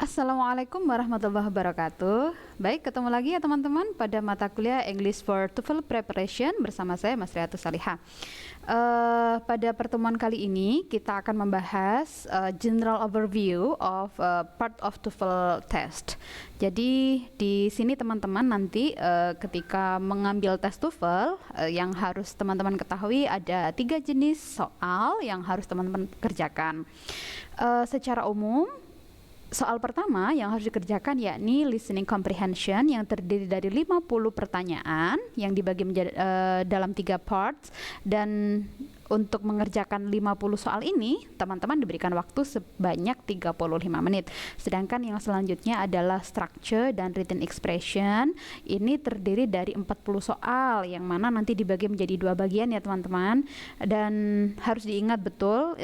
Assalamualaikum warahmatullahi wabarakatuh. Baik, ketemu lagi ya teman-teman pada mata kuliah English for TOEFL Preparation bersama saya Mas Riatus Salihah. Pada pertemuan kali ini kita akan membahas general overview of part of TOEFL test. Jadi di sini teman-teman nanti ketika mengambil tes TOEFL yang harus teman-teman ketahui ada 3 jenis soal yang harus teman-teman kerjakan. Secara umum, soal pertama yang harus dikerjakan yakni listening comprehension yang terdiri dari 50 pertanyaan yang dibagi menjadi, dalam 3 parts, dan untuk mengerjakan 50 soal ini teman-teman diberikan waktu sebanyak 35 menit. Sedangkan yang selanjutnya adalah structure dan written expression. Ini terdiri dari 40 soal yang mana nanti dibagi menjadi 2 bagian ya teman-teman. Dan harus diingat betul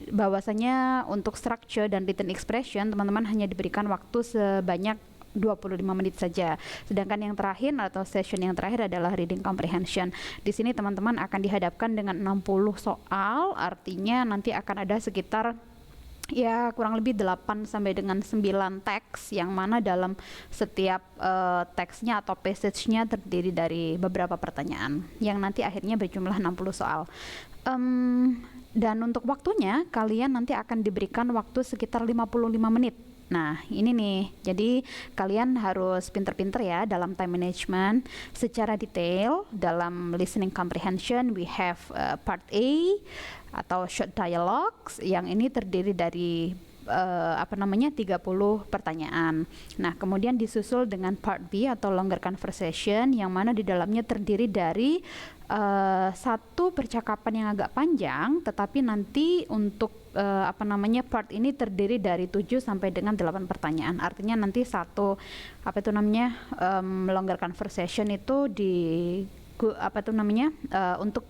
bahwasanya untuk structure dan written expression teman-teman hanya diberikan waktu sebanyak 25 menit saja. Sedangkan yang terakhir atau session yang terakhir adalah reading comprehension. Di sini teman-teman akan dihadapkan dengan 60 soal, artinya nanti akan ada sekitar ya kurang lebih 8 sampai dengan 9 teks yang mana dalam setiap teksnya atau passage-nya terdiri dari beberapa pertanyaan yang nanti akhirnya berjumlah 60 soal. Dan untuk waktunya kalian nanti akan diberikan waktu sekitar 55 menit. Nah ini nih, jadi kalian harus pinter-pinter ya dalam time management. Secara detail dalam listening comprehension we have part A atau short dialogues yang ini terdiri dari 30 pertanyaan. Nah kemudian disusul dengan part B atau longer conversation yang mana di dalamnya terdiri dari satu percakapan yang agak panjang, tetapi nanti untuk part ini terdiri dari 7 sampai dengan 8 pertanyaan. Artinya nanti satu longer conversation itu untuk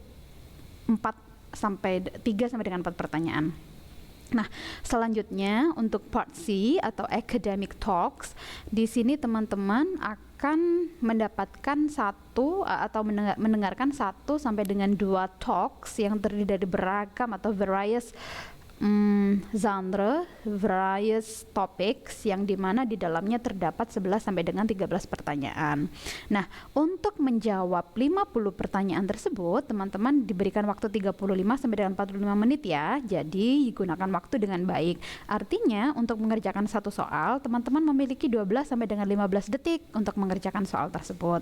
3 sampai dengan 4 pertanyaan. Nah, selanjutnya untuk part C atau academic talks, di sini teman-teman akan mendapatkan mendengarkan 1 sampai dengan 2 talks yang terdiri dari beragam atau various genre, various topics yang dimana di dalamnya terdapat 11 sampai dengan 13 pertanyaan. Nah, untuk menjawab 50 pertanyaan tersebut, teman-teman diberikan waktu 35 sampai dengan 45 menit ya. Jadi, gunakan waktu dengan baik. Artinya, untuk mengerjakan satu soal, teman-teman memiliki 12 sampai dengan 15 detik untuk mengerjakan soal tersebut.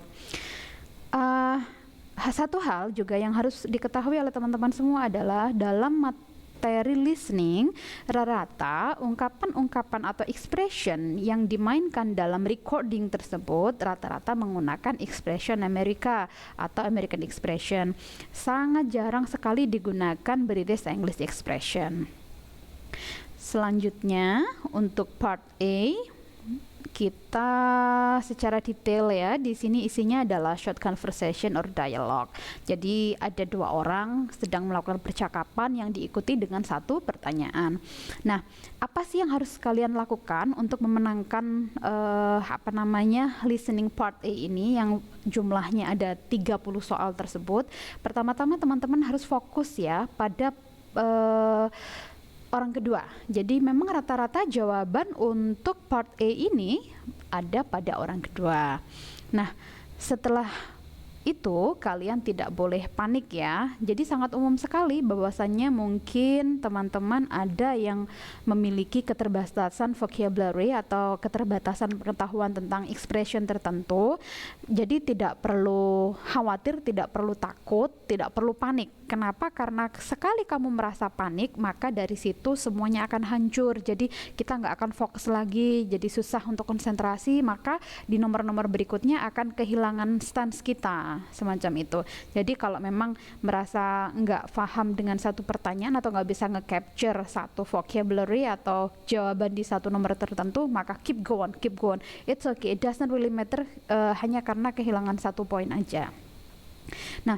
Satu hal juga yang harus diketahui oleh teman-teman semua adalah dalam materi listening, rata-rata ungkapan-ungkapan atau expression yang dimainkan dalam recording tersebut rata-rata menggunakan expression Amerika atau American expression. Sangat jarang sekali digunakan British English expression. Selanjutnya untuk part A, kita secara detail ya, di sini isinya adalah short conversation or dialogue. Jadi ada 2 orang sedang melakukan percakapan yang diikuti dengan 1 pertanyaan. Nah, apa sih yang harus kalian lakukan untuk memenangkan listening part A ini yang jumlahnya ada 30 soal tersebut? Pertama-tama teman-teman harus fokus ya pada orang kedua. Jadi memang rata-rata jawaban untuk part A ini ada pada orang kedua. Nah, setelah itu kalian tidak boleh panik ya. Jadi sangat umum sekali bahwasannya mungkin teman-teman ada yang memiliki keterbatasan vocabulary atau keterbatasan pengetahuan tentang expression tertentu. Jadi tidak perlu khawatir, tidak perlu takut, tidak perlu panik. Kenapa? Karena sekali kamu merasa panik, maka dari situ semuanya akan hancur. Jadi kita nggak akan fokus lagi, jadi susah untuk konsentrasi, maka di nomor-nomor berikutnya akan kehilangan stance kita, semacam itu. Jadi kalau memang merasa nggak paham dengan satu pertanyaan atau nggak bisa nge-capture satu vocabulary atau jawaban di satu nomor tertentu, maka keep going. It's okay, it doesn't really matter, hanya karena kehilangan satu poin aja. Nah,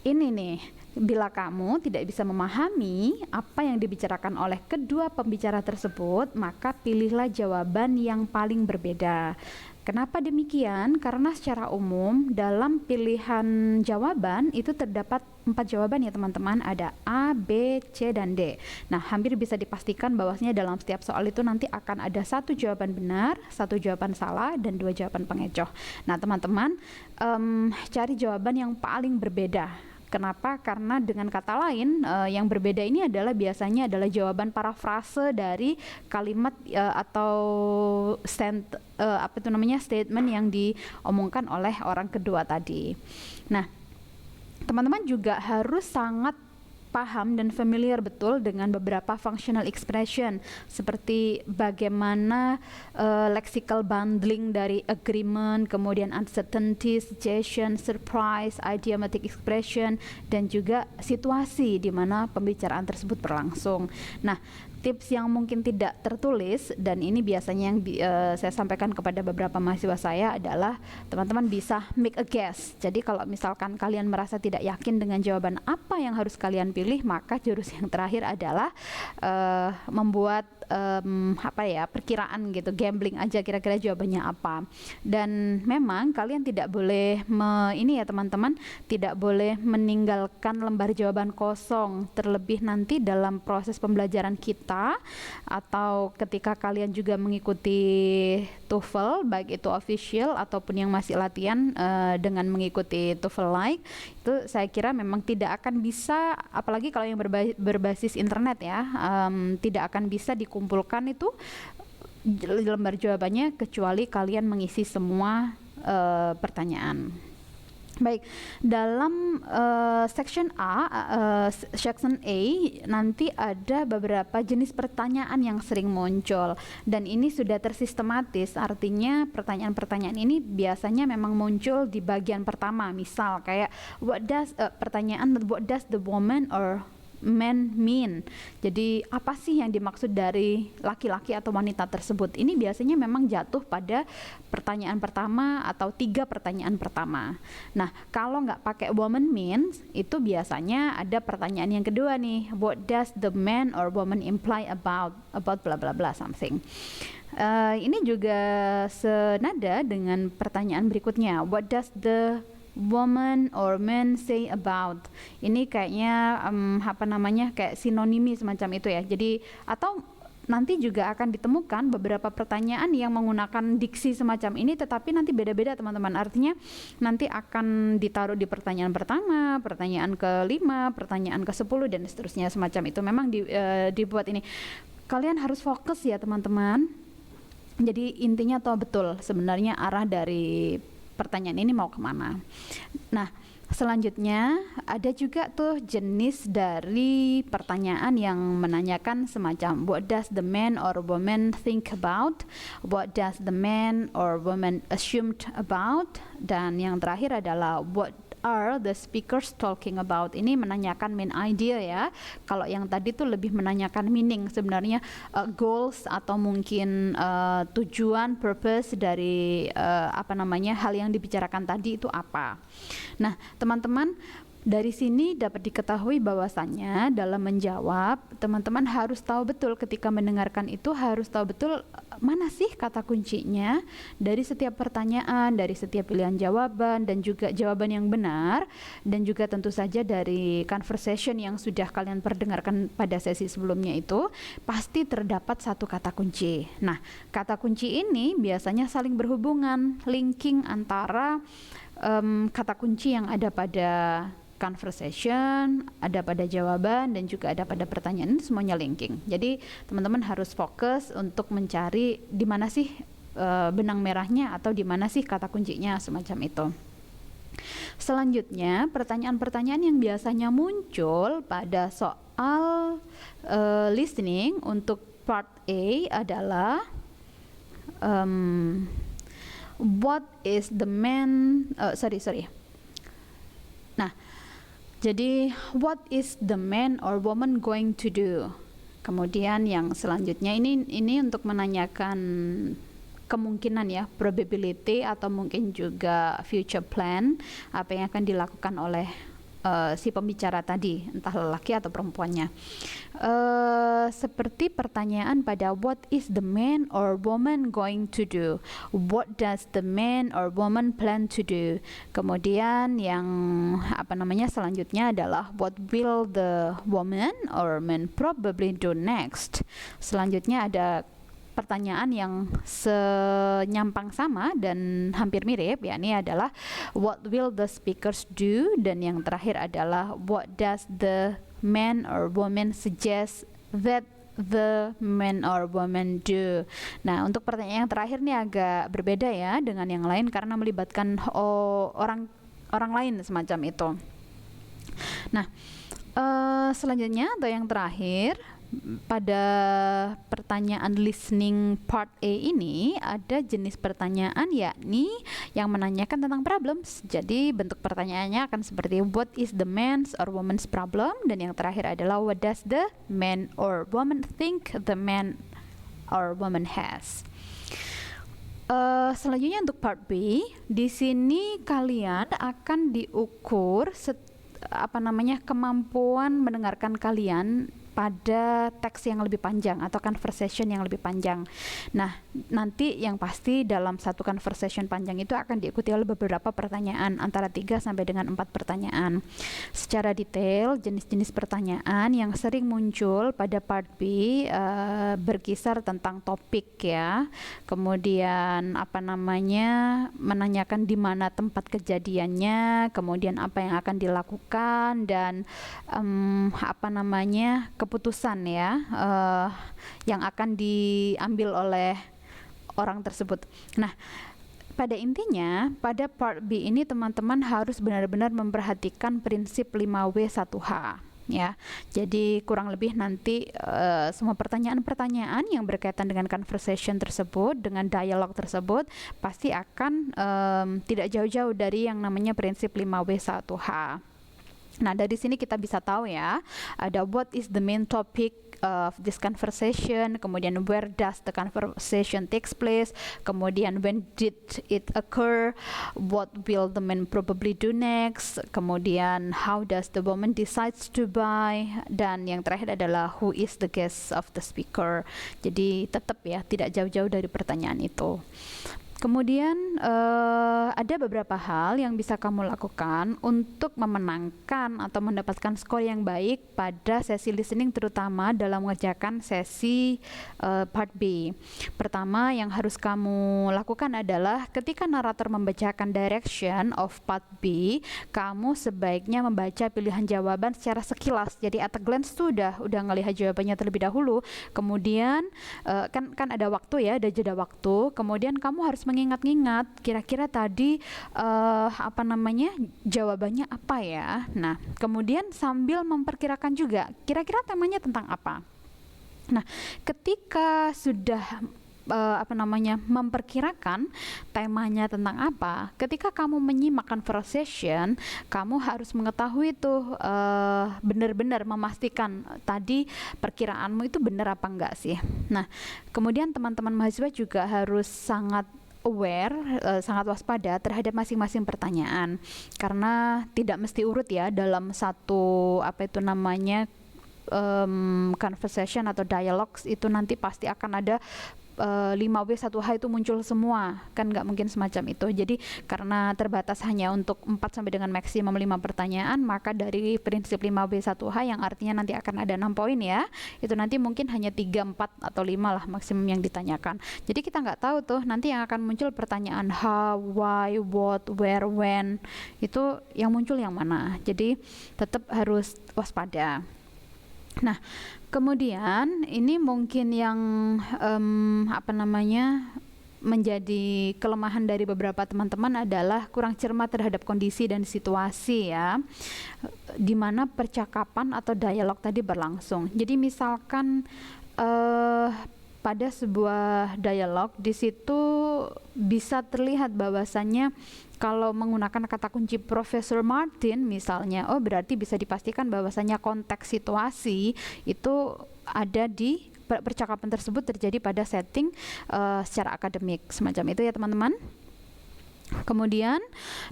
ini nih, bila kamu tidak bisa memahami apa yang dibicarakan oleh kedua pembicara tersebut, maka pilihlah jawaban yang paling berbeda. Kenapa demikian? Karena secara umum dalam pilihan jawaban itu terdapat 4 jawaban ya teman-teman, ada A, B, C, dan D. Nah, hampir bisa dipastikan bahwasanya dalam setiap soal itu nanti akan ada 1 jawaban benar, 1 jawaban salah, dan 2 jawaban pengecoh. Nah, teman-teman, cari jawaban yang paling berbeda. Kenapa? Karena dengan kata lain, yang berbeda ini adalah biasanya adalah jawaban parafrase dari kalimat atau statement yang diomongkan oleh orang kedua tadi. Nah, teman-teman juga harus sangat paham dan familiar betul dengan beberapa functional expression seperti bagaimana lexical bundling dari agreement, kemudian uncertainty, suggestion, surprise, idiomatic expression, dan juga situasi di mana pembicaraan tersebut berlangsung. Nah, tips yang mungkin tidak tertulis dan ini biasanya yang saya sampaikan kepada beberapa mahasiswa saya adalah teman-teman bisa make a guess. Jadi kalau misalkan kalian merasa tidak yakin dengan jawaban apa yang harus kalian pilih, maka jurus yang terakhir adalah membuat perkiraan gitu, gambling aja kira-kira jawabannya apa. Dan memang kalian tidak boleh ini ya teman-teman, tidak boleh meninggalkan lembar jawaban kosong, terlebih nanti dalam proses pembelajaran kita atau ketika kalian juga mengikuti TOEFL, baik itu official ataupun yang masih latihan dengan mengikuti TOEFL Like, itu saya kira memang tidak akan bisa, apalagi kalau yang berbasis internet ya, tidak akan bisa dikumpulkan itu lembar jawabannya kecuali kalian mengisi semua pertanyaan. Baik, dalam section A nanti ada beberapa jenis pertanyaan yang sering muncul dan ini sudah tersistematis, artinya pertanyaan-pertanyaan ini biasanya memang muncul di bagian pertama. Misal kayak what does the woman or man mean? Jadi apa sih yang dimaksud dari laki-laki atau wanita tersebut? Ini biasanya memang jatuh pada pertanyaan pertama atau 3 pertanyaan pertama. Nah, kalau nggak pakai woman means, itu biasanya ada pertanyaan yang kedua nih, what does the man or woman imply about bla bla bla something. Ini juga senada dengan pertanyaan berikutnya, what does the woman or man say about. Ini kayaknya kayak sinonimi semacam itu ya. Jadi atau nanti juga akan ditemukan beberapa pertanyaan yang menggunakan diksi semacam ini, tetapi nanti beda-beda teman-teman. Artinya nanti akan ditaruh di pertanyaan pertama, pertanyaan ke-5, pertanyaan ke-10 dan seterusnya semacam itu. Memang dibuat ini. Kalian harus fokus ya teman-teman. Jadi intinya tahu betul sebenarnya arah dari pertanyaan ini mau kemana. Nah, selanjutnya ada juga tuh jenis dari pertanyaan yang menanyakan semacam what does the man or woman think about, what does the man or woman assumed about, dan yang terakhir adalah what are the speakers talking about. Ini menanyakan main idea ya. Kalau yang tadi tuh lebih menanyakan meaning sebenarnya, goals atau mungkin tujuan, purpose dari hal yang dibicarakan tadi itu apa. Nah, teman-teman, dari sini dapat diketahui bahwasannya dalam menjawab, teman-teman harus tahu betul ketika mendengarkan itu, harus tahu betul mana sih kata kuncinya dari setiap pertanyaan, dari setiap pilihan jawaban, dan juga jawaban yang benar, dan juga tentu saja dari conversation yang sudah kalian perdengarkan pada sesi sebelumnya itu pasti terdapat satu kata kunci. Nah, kata kunci ini biasanya saling berhubungan, linking antara kata kunci yang ada pada conversation, ada pada jawaban, dan juga ada pada pertanyaan, semuanya linking. Jadi teman-teman harus fokus untuk mencari di mana sih benang merahnya atau di mana sih kata kuncinya semacam itu. Selanjutnya, pertanyaan-pertanyaan yang biasanya muncul pada soal listening untuk part A adalah what is the man Nah, jadi what is the man or woman going to do? Kemudian yang selanjutnya ini untuk menanyakan kemungkinan ya, probability atau mungkin juga future plan, apa yang akan dilakukan oleh si pembicara tadi, entah lelaki atau perempuannya. Seperti pertanyaan pada what is the man or woman going to do? What does the man or woman plan to do? Kemudian yang selanjutnya adalah what will the woman or man probably do next? Selanjutnya ada pertanyaan yang senyampang sama dan hampir mirip, yakni adalah what will the speakers do, dan yang terakhir adalah what does the man or woman suggest that the man or woman do. Nah, untuk pertanyaan yang terakhir nih agak berbeda ya dengan yang lain karena melibatkan orang lain semacam itu. Nah, selanjutnya atau yang terakhir, pada pertanyaan listening part A ini ada jenis pertanyaan yakni yang menanyakan tentang problems. Jadi bentuk pertanyaannya akan seperti what is the man's or woman's problem, dan yang terakhir adalah what does the man or woman think the man or woman has. Selanjutnya untuk part B, di sini kalian akan diukur kemampuan mendengarkan kalian pada teks yang lebih panjang atau conversation yang lebih panjang. Nah, nanti yang pasti dalam satu conversation panjang itu akan diikuti oleh beberapa pertanyaan, antara 3 sampai dengan 4 pertanyaan. Secara detail, jenis-jenis pertanyaan yang sering muncul pada part B berkisar tentang topik ya. Kemudian menanyakan di mana tempat kejadiannya, kemudian apa yang akan dilakukan, dan keputusan ya yang akan diambil oleh orang tersebut. Nah, pada intinya pada part B ini teman-teman harus benar-benar memperhatikan prinsip 5W1H ya. Jadi kurang lebih nanti semua pertanyaan-pertanyaan yang berkaitan dengan conversation tersebut, dengan dialog tersebut pasti akan tidak jauh-jauh dari yang namanya prinsip 5W1H. Nah, dari sini kita bisa tahu ya, ada what is the main topic of this conversation, kemudian where does the conversation takes place, kemudian when did it occur, what will the man probably do next, kemudian how does the woman decides to buy, dan yang terakhir adalah who is the guest of the speaker. Jadi tetap ya, tidak jauh-jauh dari pertanyaan itu. Kemudian ada beberapa hal yang bisa kamu lakukan untuk memenangkan atau mendapatkan skor yang baik pada sesi listening, terutama dalam mengerjakan sesi part B. Pertama yang harus kamu lakukan adalah ketika narator membacakan direction of part B, kamu sebaiknya membaca pilihan jawaban secara sekilas. Jadi at a glance tuh udah ngelihat jawabannya terlebih dahulu. Kemudian kan ada waktu ya, ada jeda waktu. Kemudian kamu harus mengingat-ingat kira-kira tadi jawabannya apa ya. Nah, kemudian sambil memperkirakan juga kira-kira temanya tentang apa. Nah, ketika sudah memperkirakan temanya tentang apa, ketika kamu menyimak conversation, kamu harus mengetahui tuh benar-benar memastikan tadi perkiraanmu itu benar apa enggak sih. Nah, kemudian teman-teman mahasiswa juga harus sangat aware, sangat waspada terhadap masing-masing pertanyaan, karena tidak mesti urut ya dalam satu conversation atau dialogues itu nanti pasti akan ada 5W1H itu muncul semua, kan nggak mungkin semacam itu. Jadi karena terbatas hanya untuk 4 sampai dengan maksimum 5 pertanyaan, maka dari prinsip 5W1H yang artinya nanti akan ada 6 poin ya, itu nanti mungkin hanya 3, 4 atau 5 lah maksimum yang ditanyakan. Jadi kita nggak tahu tuh nanti yang akan muncul pertanyaan how, why, what, where, when, itu yang muncul yang mana. Jadi tetap harus waspada. Nah, kemudian ini mungkin yang menjadi kelemahan dari beberapa teman-teman adalah kurang cermat terhadap kondisi dan situasi ya, di mana percakapan atau dialog tadi berlangsung. Jadi misalkan pada sebuah dialog di situ bisa terlihat bahwasannya kalau menggunakan kata kunci Profesor Martin misalnya, berarti bisa dipastikan bahwasannya konteks situasi itu ada di percakapan tersebut terjadi pada setting secara akademik semacam itu ya teman-teman. Kemudian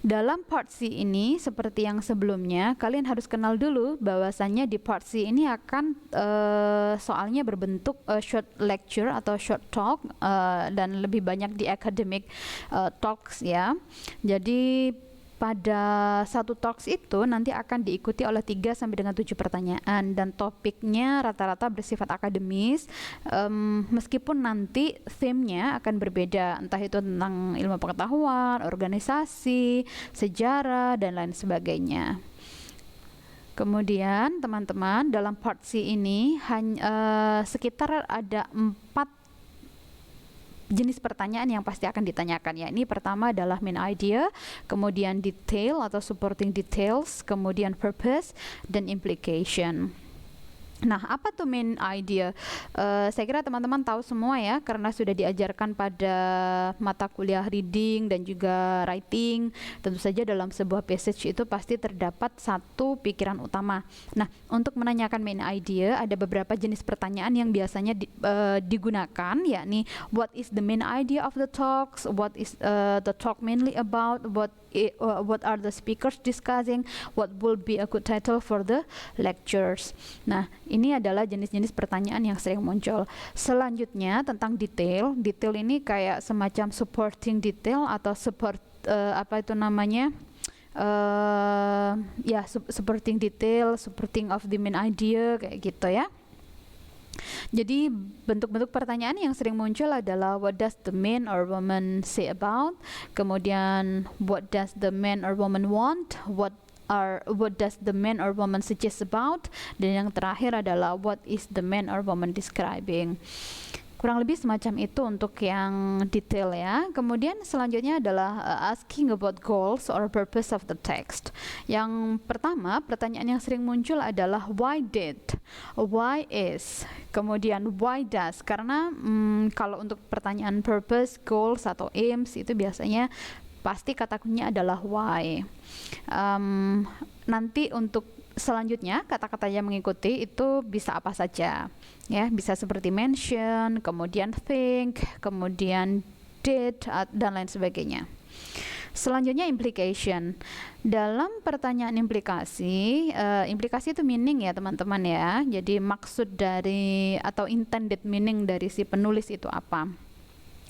dalam part C ini seperti yang sebelumnya, kalian harus kenal dulu bahwasannya di part C ini akan soalnya berbentuk short lecture atau short talk, dan lebih banyak di academic talks ya. Jadi pada satu talks itu nanti akan diikuti oleh 3 sampai dengan 7 pertanyaan, dan topiknya rata-rata bersifat akademis, meskipun nanti theme-nya akan berbeda, entah itu tentang ilmu pengetahuan, organisasi, sejarah, dan lain sebagainya. Kemudian teman-teman, dalam part C ini sekitar ada 4 jenis pertanyaan yang pasti akan ditanyakan, ya. Ini pertama adalah main idea, kemudian detail atau supporting details, kemudian purpose, dan implication. Nah, apa tuh main idea? Saya kira teman-teman tahu semua ya, karena sudah diajarkan pada mata kuliah reading dan juga writing. Tentu saja dalam sebuah passage itu pasti terdapat satu pikiran utama. Nah, untuk menanyakan main idea ada beberapa jenis pertanyaan yang biasanya digunakan, yakni what is the main idea of the talks, what is the talk mainly about, what are the speakers discussing, what will be a good title for the lectures. Nah, ini adalah jenis-jenis pertanyaan yang sering muncul. Selanjutnya tentang detail. Detail ini kayak semacam supporting detail atau support apa itu namanya? Ya, supporting detail, supporting of the main idea, kayak gitu ya. Jadi bentuk-bentuk pertanyaan yang sering muncul adalah what does the man or woman say about, kemudian what does the man or woman want, what does the man or woman suggest about, dan yang terakhir adalah what is the man or woman describing. Kurang lebih semacam itu untuk yang detail ya. Kemudian selanjutnya adalah asking about goals or purpose of the text. Yang pertama, pertanyaan yang sering muncul adalah why did, why is, kemudian why does. Karena kalau untuk pertanyaan purpose, goals atau aims itu biasanya pasti kata kuncinya adalah why. Nanti untuk selanjutnya kata-kata yang mengikuti itu bisa apa saja ya, bisa seperti mention, kemudian think, kemudian did, dan lain sebagainya. Selanjutnya implication. Dalam pertanyaan implikasi, implikasi itu meaning ya teman-teman ya. Jadi maksud dari atau intended meaning dari si penulis itu apa.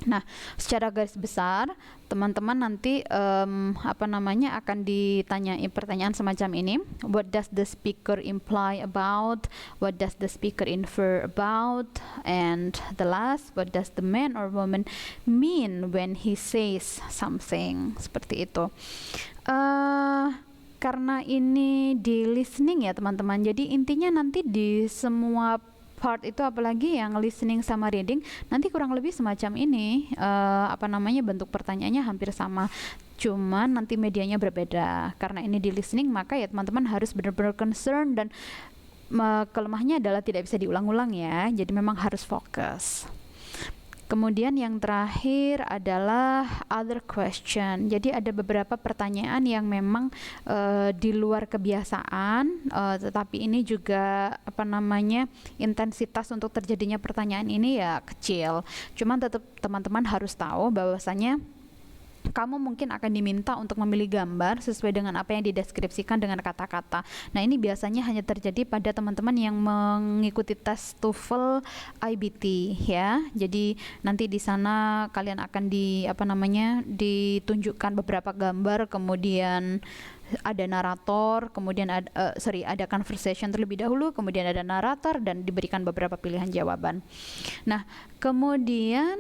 Nah, secara garis besar teman-teman nanti akan ditanyai pertanyaan semacam ini. What does the speaker imply about? What does the speaker infer about? And the last, what does the man or woman mean when he says something? Seperti itu. Karena ini di listening ya teman-teman, jadi intinya nanti di semua part itu, apalagi yang listening sama reading, nanti kurang lebih semacam ini, bentuk pertanyaannya hampir sama, cuman nanti medianya berbeda. Karena ini di listening, maka ya teman-teman harus benar-benar concern, dan kelemahannya adalah tidak bisa diulang-ulang ya, jadi memang harus fokus. Kemudian yang terakhir adalah other question. Jadi ada beberapa pertanyaan yang memang di luar kebiasaan, tetapi ini juga intensitas untuk terjadinya pertanyaan ini ya kecil. Cuman tetap teman-teman harus tahu bahwasanya kamu mungkin akan diminta untuk memilih gambar sesuai dengan apa yang dideskripsikan dengan kata-kata. Nah, ini biasanya hanya terjadi pada teman-teman yang mengikuti tes TOEFL IBT ya. Jadi nanti di sana kalian akan ditunjukkan beberapa gambar, kemudian ada narator, kemudian ada conversation terlebih dahulu, kemudian ada narator, dan diberikan beberapa pilihan jawaban. Nah, kemudian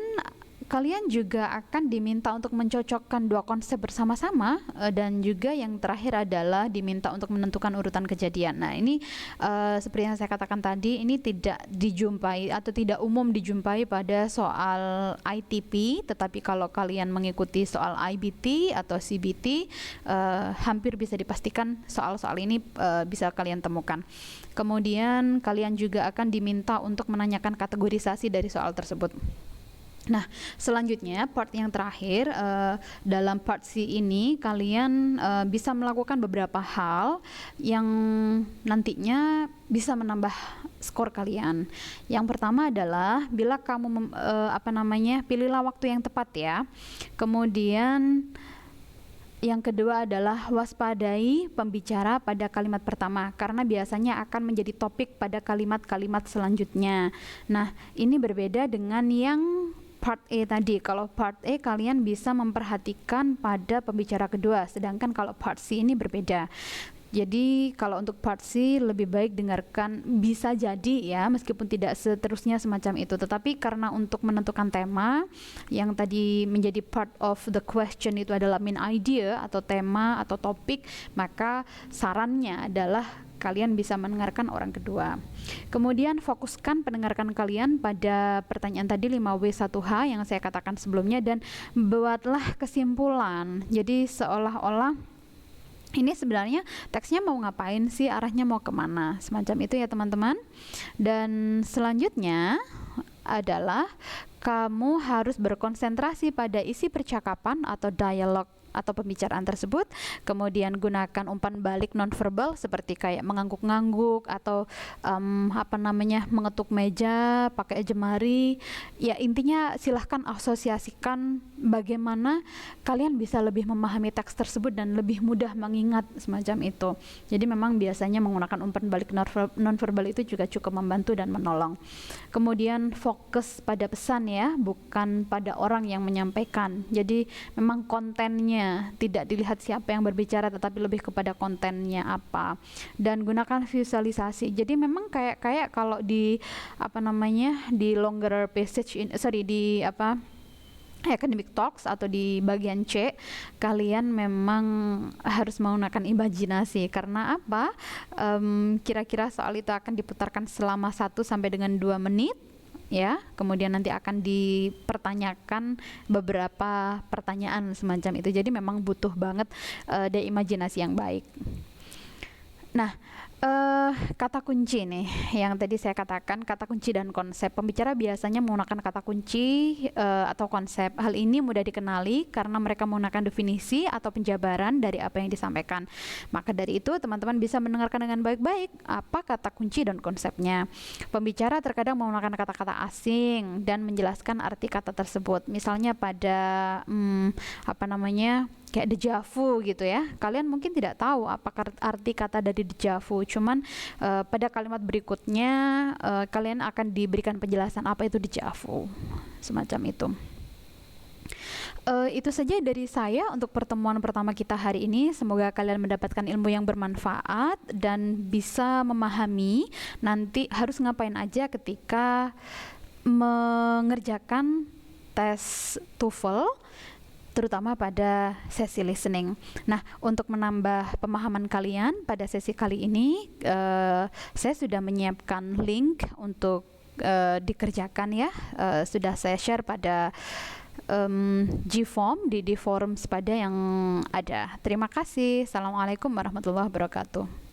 kalian juga akan diminta untuk mencocokkan dua konsep bersama-sama, dan juga yang terakhir adalah diminta untuk menentukan urutan kejadian. Nah, ini seperti yang saya katakan tadi, ini tidak dijumpai atau tidak umum dijumpai pada soal ITP, tetapi kalau kalian mengikuti soal IBT atau CBT, hampir bisa dipastikan soal-soal ini bisa kalian temukan. Kemudian kalian juga akan diminta untuk menanyakan kategorisasi dari soal tersebut. Nah, selanjutnya part yang terakhir, dalam part C ini kalian bisa melakukan beberapa hal yang nantinya bisa menambah skor kalian. Yang pertama adalah bila kamu pilihlah waktu yang tepat ya. Kemudian Yang kedua adalah waspadai pembicara pada kalimat pertama karena biasanya akan menjadi topik pada kalimat-kalimat selanjutnya. Nah, ini berbeda dengan yang part A tadi. Kalau part A kalian bisa memperhatikan pada pembicara kedua, sedangkan kalau part C ini berbeda. Jadi kalau untuk part C lebih baik dengarkan, bisa jadi ya meskipun tidak seterusnya semacam itu, tetapi karena untuk menentukan tema yang tadi menjadi part of the question itu adalah main idea atau tema atau topik, maka sarannya adalah kalian bisa mendengarkan orang kedua. Kemudian fokuskan pendengarkan kalian pada pertanyaan tadi 5W1H yang saya katakan sebelumnya dan buatlah kesimpulan. Jadi seolah-olah ini sebenarnya teksnya mau ngapain sih, arahnya mau kemana, semacam itu ya teman-teman. Dan selanjutnya adalah kamu harus berkonsentrasi pada isi percakapan atau dialog atau pembicaraan tersebut, kemudian gunakan umpan balik nonverbal seperti kayak mengangguk-ngangguk atau mengetuk meja, pakai jemari. Ya intinya silahkan asosiasikan bagaimana kalian bisa lebih memahami teks tersebut dan lebih mudah mengingat semacam itu. Jadi memang biasanya menggunakan umpan balik nonverbal itu juga cukup membantu dan menolong. Kemudian fokus pada pesan ya, bukan pada orang yang menyampaikan. Jadi memang kontennya tidak dilihat siapa yang berbicara, tetapi lebih kepada kontennya apa. Dan gunakan visualisasi. Jadi memang kayak kalau di di longer passage di academic talks atau di bagian C, kalian memang harus menggunakan imajinasi. Karena apa? Kira-kira soal itu akan diputarkan selama 1 sampai dengan 2 menit. Ya, kemudian nanti akan dipertanyakan beberapa pertanyaan semacam itu. Jadi memang butuh banget imajinasi yang baik. Nah, kata kunci nih yang tadi saya katakan, kata kunci dan konsep. Pembicara biasanya menggunakan kata kunci atau konsep. Hal ini mudah dikenali karena mereka menggunakan definisi atau penjabaran dari apa yang disampaikan. Maka dari itu teman-teman bisa mendengarkan dengan baik-baik apa kata kunci dan konsepnya. Pembicara terkadang menggunakan kata-kata asing dan menjelaskan arti kata tersebut. Misalnya pada kayak déjà vu gitu ya. Kalian mungkin tidak tahu apa arti kata dari déjà vu, cuman pada kalimat berikutnya kalian akan diberikan penjelasan apa itu déjà vu, semacam itu. Itu saja dari saya untuk pertemuan pertama kita hari ini. Semoga kalian mendapatkan ilmu yang bermanfaat dan bisa memahami nanti harus ngapain aja ketika mengerjakan tes TOEFL, terutama pada sesi listening. Nah, untuk menambah pemahaman kalian pada sesi kali ini, saya sudah menyiapkan link untuk dikerjakan ya. Sudah saya share pada Gform di forum pada yang ada. Terima kasih. Assalamualaikum warahmatullahi wabarakatuh.